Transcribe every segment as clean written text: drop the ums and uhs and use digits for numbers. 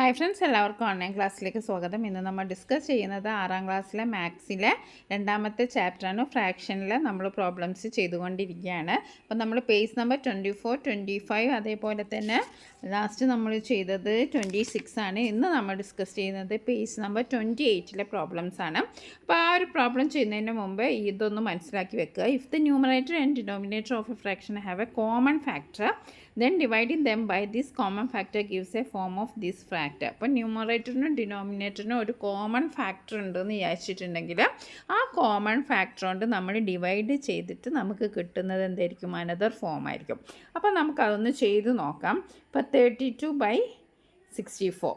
Hi friends, എല്ലാവർക്കും online ക്ലാസ്സിലേക്ക് സ്വാഗതം. ഇന്ന് നമ്മൾ ഡിസ്കസ് ചെയ്യുന്നത് 6ാം ക്ലാസ്സിലെ മാത്സിലെ രണ്ടാമത്തെ ചാപ്റ്ററാണ്. ഫ്രാക്ഷനിൽ നമ്മൾ പ്രോബ്ലംസ് ചെയ്തുകൊണ്ടിരിക്കുകയാണ്. അപ്പോൾ നമ്മൾ പേജ് നമ്പർ 24, 25 അതേപോലെ തന്നെ ലാസ്റ്റ് നമ്മൾ ചെയ്തത് 26 ആണ്. ഇന്ന് നമ്മൾ ഡിസ്കസ് ചെയ്യുന്നത് പേജ് നമ്പർ 28ലെ പ്രോബ്ലംസ് ആണ്. അപ്പോൾ ആ ഒരു പ്രോബ്ലം ചെയ്യുന്നതിന് മുമ്പ് ഇതൊന്ന് മനസ്സിലാക്കി വെക്കുക. If the numerator and denominator of A fraction have A common factor, then dividing them by this common factor gives a form of this factor. അപ്പോൾ ന്യൂമറേറ്ററിനും ഡിനോമിനേറ്ററിനും ഒരു കോമൺ ഫാക്ടർ ഉണ്ടെന്ന് വിചാരിച്ചിട്ടുണ്ടെങ്കിൽ ആ കോമൺ ഫാക്ടർ കൊണ്ട് നമ്മൾ ഡിവൈഡ് ചെയ്തിട്ട് നമുക്ക് കിട്ടുന്നത് എന്തായിരിക്കും? അനദർ ഫോം ആയിരിക്കും. അപ്പോൾ നമുക്കതൊന്ന് ചെയ്ത് നോക്കാം. ഇപ്പോൾ 32/64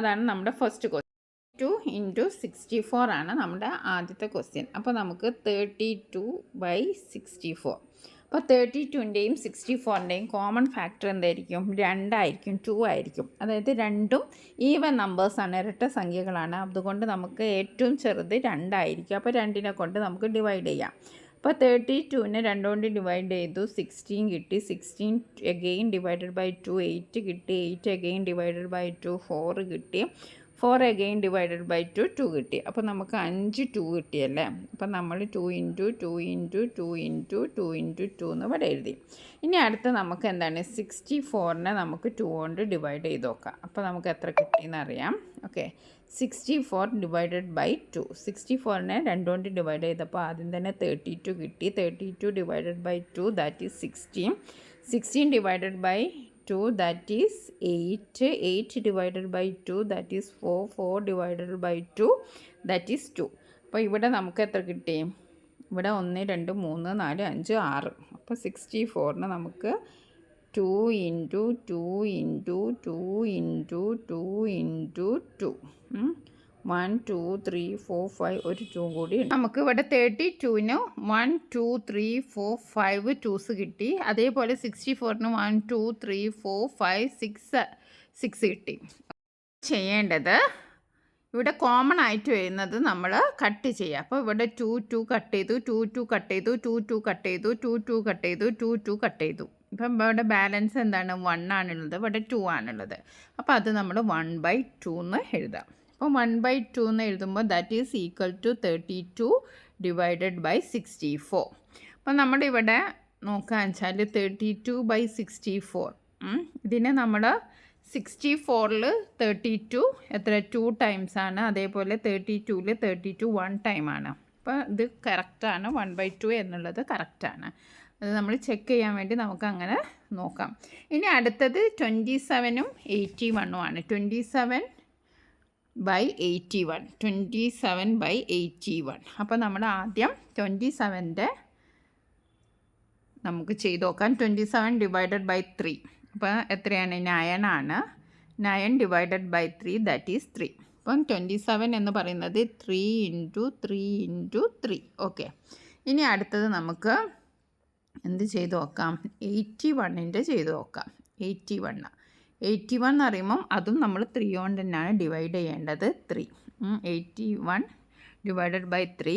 അതാണ് നമ്മുടെ ഫസ്റ്റ് ക്വസ്റ്റ്യൻ. 2 × 64 ആണ് നമ്മുടെ ആദ്യത്തെ ക്വസ്റ്റ്യൻ. അപ്പോൾ നമുക്ക് 32/64. അപ്പോൾ 32ൻ്റെയും 64ൻ്റെയും കോമൺ ഫാക്ടർ എന്തായിരിക്കും? 2 ആയിരിക്കും, 2 ആയിരിക്കും. അതായത് രണ്ടും ഈവൻ നമ്പേഴ്സാണ്, ഇരട്ട സംഖ്യകളാണ്. അതുകൊണ്ട് നമുക്ക് ഏറ്റവും ചെറുത് 2 ആയിരിക്കും. അപ്പോൾ 2നെ കൊണ്ട് നമുക്ക് ഡിവൈഡ് ചെയ്യാം. അപ്പോൾ 32നെ 2 കൊണ്ട് ഡിവൈഡ് ചെയ്തു, 16 കിട്ടി. 16 അഗെയിൻ ഡിവൈഡഡ് ബൈ 2 8 കിട്ടി. 8 അഗെയിൻ ഡിവൈഡഡ് ബൈ 2 4 കിട്ടി. 4 അഗെയിൻ ഡിവൈഡഡ് ബൈ 2 കിട്ടി. അപ്പോൾ നമുക്ക് 5 2 കിട്ടിയല്ലേ. അപ്പോൾ നമ്മൾ 2 × 2 × 2 × 2 × 2 എന്ന് ഇവിടെ എഴുതി. ഇനി അടുത്ത് നമുക്ക് എന്താണ്? 64നെ നമുക്ക് 2 കൊണ്ട് ഡിവൈഡ് ചെയ്ത് നോക്കാം. അപ്പോൾ നമുക്ക് എത്ര കിട്ടിയെന്ന് അറിയാം. Okay, 64 divided by 2. 64നെ 2 കൊണ്ട് ഡിവൈഡ് ചെയ്തപ്പോൾ ആദ്യം തന്നെ 32 കിട്ടി. 32 divided by 2 that is 16. 16 divided by 2 that is 8. 8 divided by 2 that is 4. 4 divided by 2 that is 2. അപ്പോൾ ഇവിടെ നമുക്ക് എത്ര കിട്ടി? ഇവിടെ 1 2 3 4 5 6. അപ്പോൾ 64ന് നമുക്ക് 2 × 2 × 2 × 2 × 2 1 2 3 4 5 ഒരു 2 കൂടി. നമുക്ക് ഇവിടെ 32ന് 1 2 3 4 5 2s കിട്ടി. അതേപോലെ 64ന് 1 2 3 4 5 6 കിട്ടി. ചെയ്യേണ്ടത് ഇവിടെ കോമൺ ആയിട്ട് വരുന്നത് നമ്മൾ കട്ട് ചെയ്യുക. അപ്പോൾ ഇവിടെ 2 2 കട്ട് ചെയ്തു, 2 2 കട്ട് ചെയ്തു, 2 2 കട്ട് ചെയ്തു, 2 2 കട്ട് ചെയ്തു, 2 2 കട്ട് ചെയ്തു. ഇപ്പം ഇവിടെ ബാലൻസ് എന്താണ്? 1 ആണുള്ളത്, ഇവിടെ 2 ആണുള്ളത്. അപ്പോൾ അത് നമ്മൾ 1/2 എന്ന് എഴുതാം. അപ്പോൾ 1/2 എന്ന് എഴുതുമ്പോൾ that is equal to 32 divided by 64. അപ്പോൾ നമ്മുടെ ഇവിടെ നോക്കുകയെന്ന് വെച്ചാൽ 32/64. ഇതിനെ നമ്മൾ 64ൽ 32 എത്ര? 2 ടൈംസ് ആണ്. അതേപോലെ 32ൽ 32 1 ടൈമാണ്. അപ്പോൾ ഇത് കറക്റ്റാണ്. 1/2 എന്നുള്ളത് കറക്റ്റാണ്. അത് നമ്മൾ ചെക്ക് ചെയ്യാൻ വേണ്ടി നമുക്ക് അങ്ങനെ നോക്കാം. ഇനി അടുത്തത് 27ഉം 81ഉം ആണ്. 27/81. അപ്പോൾ നമ്മൾ ആദ്യം 27ൻ്റെ നമുക്ക് ചെയ്ത് നോക്കാം. 27 ഡിവൈഡഡ് ബൈ 3. അപ്പോൾ എത്രയാണ്? 9 ആണ്. 9 ഡിവൈഡഡ് ബൈ 3 ദാറ്റ് ഈസ് 3. അപ്പം 27 എന്ന് പറയുന്നത് 3 × 3 × 3. ഓക്കെ, ഇനി അടുത്തത് നമുക്ക് എന്ത് ചെയ്ത് നോക്കാം? 81ൻ്റെ ചെയ്ത് നോക്കാം. 81 എന്ന് പറയുമ്പം അതും നമ്മൾ 3 കൊണ്ട് തന്നെയാണ് ഡിവൈഡ് ചെയ്യേണ്ടത്. 3 81 ഡിവൈഡഡ് ബൈ 3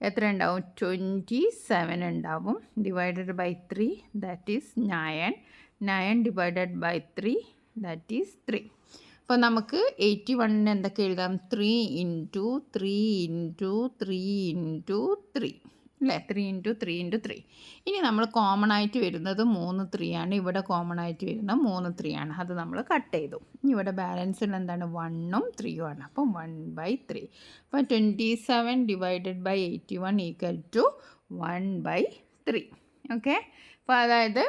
എത്ര ഉണ്ടാവും? 27 ഉണ്ടാവും. Divided by 3 that is 9. 9 divided by 3 that is 3. അപ്പോൾ നമുക്ക് 81ന് എന്തൊക്കെ എഴുതാം? 3 × 3 × 3 × 3 അല്ലേ? 3 × 3 × 3. ഇനി നമ്മൾ കോമൺ ആയിട്ട് വരുന്നത് 3 3 ആണ്. ഇവിടെ കോമൺ ആയിട്ട് വരുന്നത് 3 3 ആണ്. അത് നമ്മൾ കട്ട് ചെയ്തു. ഇനി ഇവിടെ ബാലൻസിൽ എന്താണ്? 1ഉം 3ഉം ആണ്. അപ്പം 1/3. അപ്പോൾ 27 divided by 81 equal to 1/3. Okay, അപ്പോൾ അതായത്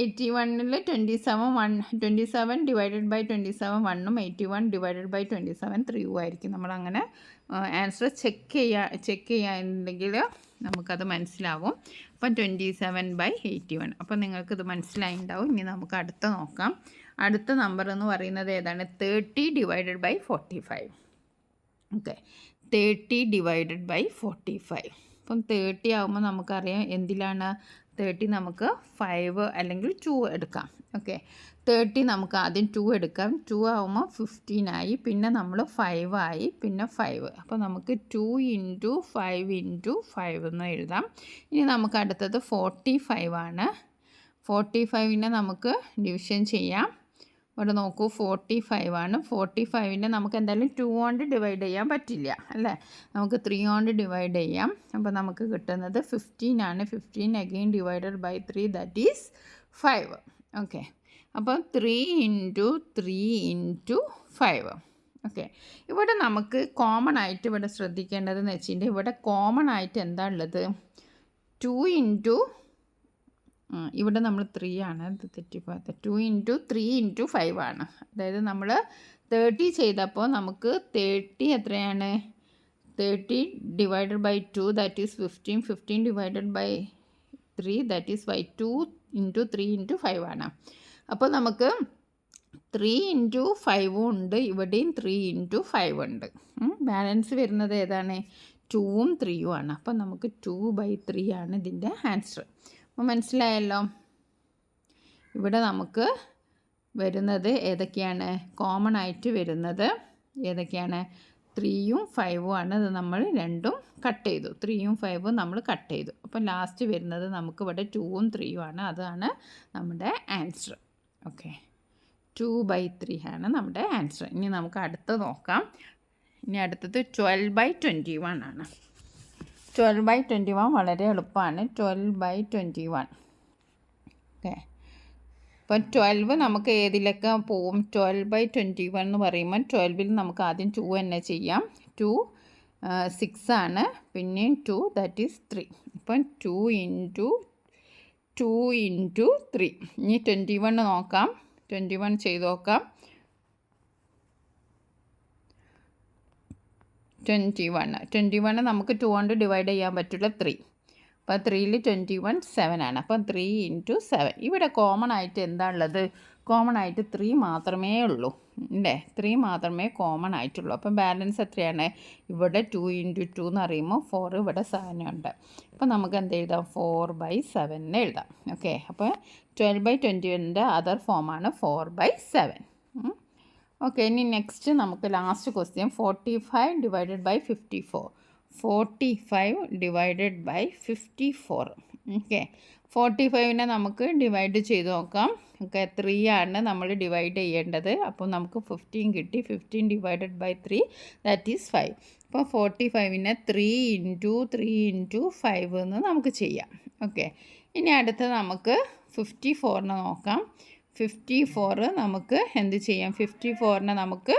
81ൽ 27 ഡിവൈഡഡ് ബൈ 27 1ഉം 81 ഡിവൈഡഡ് ബൈ 27 3ഉം ആയിരിക്കും. നമ്മളങ്ങനെ ആൻസർ ചെക്ക് ചെയ്യാന്നുണ്ടെങ്കിൽ നമുക്കത് മനസ്സിലാവും. അപ്പം 27/81. അപ്പം നിങ്ങൾക്കിത് മനസ്സിലായിട്ടുണ്ടാവും. ഇനി നമുക്ക് അടുത്ത നോക്കാം. അടുത്ത നമ്പർ എന്ന് പറയുന്നത് ഏതാണ്? 30 divided by 45. Okay, 30 divided by 45. അപ്പം 30 ആകുമ്പോൾ നമുക്കറിയാം എന്തിലാണ്? 30 നമുക്ക് 5 അല്ലെങ്കിൽ 2 എടുക്കാം. ഓക്കെ, 30 നമുക്ക് ആദ്യം 2 എടുക്കാം. 2 ആകുമ്പോൾ 15 ആയി. പിന്നെ നമ്മൾ 5 ആയി. പിന്നെ 5. അപ്പോൾ നമുക്ക് 2 × 5 × 5 എന്ന് എഴുതാം. ഇനി നമുക്ക് അടുത്തത് 45 ആണ്. 45നെ നമുക്ക് ഡിവിഷൻ ചെയ്യാം. ഇവിടെ നോക്കൂ 45 ആണ്. 45നെ നമുക്ക് എന്തായാലും 2 കൊണ്ട് ഡിവൈഡ് ചെയ്യാൻ പറ്റില്ല അല്ലേ, നമുക്ക് 3 കൊണ്ട് ഡിവൈഡ് ചെയ്യാം. അപ്പോൾ നമുക്ക് കിട്ടുന്നത് 15 ആണ്. 15 again divided by 3 that is 5. Okay, അപ്പോൾ 3 × 3 × 5. ഓക്കെ, ഇവിടെ നമുക്ക് കോമൺ ആയിട്ട് ഇവിടെ ശ്രദ്ധിക്കേണ്ടതെന്ന് വെച്ചിട്ടുണ്ടെങ്കിൽ ഇവിടെ കോമൺ ആയിട്ട് എന്താ ഉള്ളത്, 2 × ഇവിടെ നമ്മൾ 3 ആണ്, ഇത് തെറ്റിപ്പോയത്. 2 × 3 × 5 ആണ്. അതായത് നമ്മൾ 30 ചെയ്തപ്പോൾ നമുക്ക് 30 എത്രയാണ്, 30 divided by 2 that is 15. 15 divided by 3 that is 5. 2 × 3 × 5 ആണ്. അപ്പോൾ നമുക്ക് 3 × 5 ഉണ്ട്, ഇവിടെയും 3 × 5 ഉണ്ട്. ബാലൻസ് വരുന്നത് ഏതാണ്, 2ഉം 3ഉം ആണ്. അപ്പോൾ നമുക്ക് 2/3 ആണ് ഇതിൻ്റെ ആൻസർ. അപ്പോൾ മനസ്സിലായല്ലോ. ഇവിടെ നമുക്ക് വരുന്നത് ഏതൊക്കെയാണ്, കോമൺ ആയിട്ട് വരുന്നത് ഏതൊക്കെയാണ്, 3ഉം 5ഉം ആണ്. അത് നമ്മൾ രണ്ടും കട്ട് ചെയ്തു, 3ഉം 5ഉം നമ്മൾ കട്ട് ചെയ്തു. അപ്പോൾ ലാസ്റ്റ് വരുന്നത് നമുക്ക് ഇവിടെ 2ഉം 3ഉം ആണ്. അതാണ് നമ്മുടെ ആൻസർ. ഓക്കെ, 2/3 ആണ് നമ്മുടെ ആൻസർ. ഇനി നമുക്ക് അടുത്ത് നോക്കാം. ഇനി അടുത്തത് 12/21 ആണ്. 12/21 വളരെ എളുപ്പമാണ്. 12/21. ഓക്കെ, അപ്പോൾ 12 നമുക്ക് ഏതിലൊക്കെ പോവും, 12/21 എന്ന് പറയുമ്പോൾ 12ൽ നമുക്ക് ആദ്യം 2 തന്നെ ചെയ്യാം. 2 6 ആണ്, പിന്നെയും 2 ദാറ്റ് ഈസ് 3. ഇപ്പം 2 × 2 × 3. ഇനി 21 നോക്കാം, 21 ചെയ്ത് നോക്കാം. 21 നമുക്ക് 2 കൊണ്ട് ഡിവൈഡ് ചെയ്യാൻ പറ്റില്ല, 3. അപ്പോൾ 3ൽ 21 7 ആണ്. അപ്പം 3 × 7. ഇവിടെ കോമൺ ആയിട്ട് എന്താ ഉള്ളത്, കോമൺ ആയിട്ട് 3 മാത്രമേ ഉള്ളൂ അല്ലേ, 3 മാത്രമേ കോമൺ ആയിട്ടുള്ളൂ. അപ്പം ബാലൻസ് എത്രയാണ്, ഇവിടെ 2 × 2 എന്ന് പറയുമ്പോൾ 4, ഇവിടെ 7 ഉണ്ട്. അപ്പോൾ നമുക്ക് എന്ത് എഴുതാം, 4/7 എഴുതാം. ഓക്കെ, അപ്പോൾ 12/21ൻ്റെ അതർ ഫോമാണ് 4/7. ഓക്കെ, ഇനി നെക്സ്റ്റ് നമുക്ക് last question 45 divided by 54. 45 divided by 54. Okay, 45നെ നമുക്ക് ഡിവൈഡ് ചെയ്ത് നോക്കാം. ഓക്കെ, 3 ആണ് നമ്മൾ ഡിവൈഡ് ചെയ്യേണ്ടത്. അപ്പോൾ നമുക്ക് 15 കിട്ടി. 15 ഡിവൈഡഡ് ബൈ 3 ദാറ്റ് ഈസ് 5. അപ്പോൾ 45നെ 3 × 3 × 5 എന്ന് നമുക്ക് ചെയ്യാം. ഓക്കെ, ഇനി അടുത്ത് നമുക്ക് 54നെ നോക്കാം. 54 നമുക്ക് എന്ത് ചെയ്യാം, 54നെ നമുക്ക്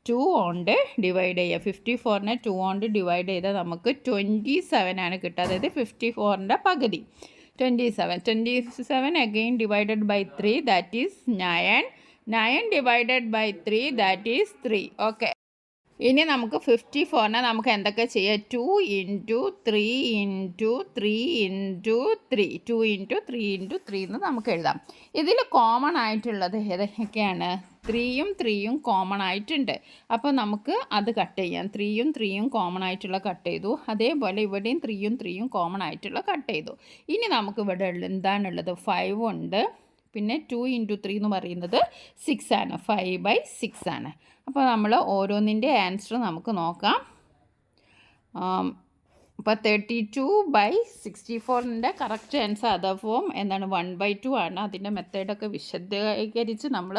2 കൊണ്ട് ഡിവൈഡ് ചെയ്യാം. 54നെ 2 കൊണ്ട് ഡിവൈഡ് ചെയ്താൽ നമുക്ക് 27 ആണ് കിട്ടുക. അതായത് 54ൻ്റെ പകുതി 27 again divided by 3 that is 9. 9 divided by 3 that is 3. Okay, ഇനി നമുക്ക് 54നെ നമുക്ക് എന്തൊക്കെ ചെയ്യാം, 2 × 3 × 3 × 3 2 × 3 × 3 എന്ന് നമുക്ക് എഴുതാം. ഇതിൽ കോമൺ ആയിട്ടുള്ളത് ഏതൊക്കെയാണ്, 3യും 3യും കോമൺ ആയിട്ടുണ്ട്. അപ്പോൾ നമുക്ക് അത് കട്ട് ചെയ്യാം. 3യും 3യും കോമൺ ആയിട്ടുള്ള കട്ട് ചെയ്തു. അതേപോലെ ഇവിടെയും 3യും 3യും കോമൺ ആയിട്ടുള്ള കട്ട് ചെയ്തു. ഇനി നമുക്ക് ഇവിടെ എന്താണുള്ളത്, 5 ഉണ്ട്, പിന്നെ 2 × 3 എന്ന് പറയുന്നത് 6 ആണ്, 5/6 ആണ്. അപ്പോൾ നമ്മൾ ഓരോന്നിൻ്റെ ആൻസർ നമുക്ക് നോക്കാം. അപ്പോൾ 32/64ൻ്റെ കറക്റ്റ് ആൻസർ അതർ ഫോം എന്താണ്, 1/2 ആണ്. അതിൻ്റെ മെത്തേഡൊക്കെ വിശദീകരിച്ച് നമ്മൾ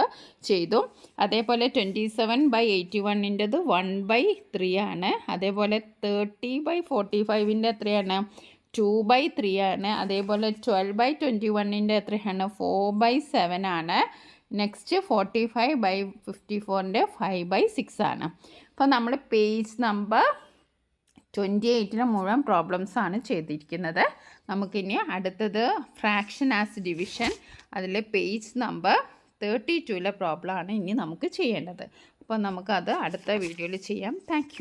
ചെയ്തു. അതേപോലെ 27/81ൻ്റെത് 1/3 ആണ്. അതേപോലെ 30/45ൻ്റെ എത്രയാണ്, 2/3 ആണ്. അതേപോലെ 12/21ൻ്റെ എത്രയാണ്, 4/7 ആണ്. നെക്സ്റ്റ് 45/54ൻ്റെ 5/6 ആണ്. അപ്പോൾ നമ്മൾ പേജ് നമ്പർ 28 മുഴുവൻ പ്രോബ്ലംസ് ആണ് ചെയ്തിരിക്കുന്നത്. നമുക്കിനി അടുത്തത് ഫ്രാക്ഷൻ ആസ് ഡിവിഷൻ, അതിൽ പേജ് നമ്പർ 32ലെ പ്രോബ്ലം ആണ് ഇനി നമുക്ക് ചെയ്യേണ്ടത്. അപ്പോൾ നമുക്കത് അടുത്ത വീഡിയോയിൽ ചെയ്യാം. താങ്ക്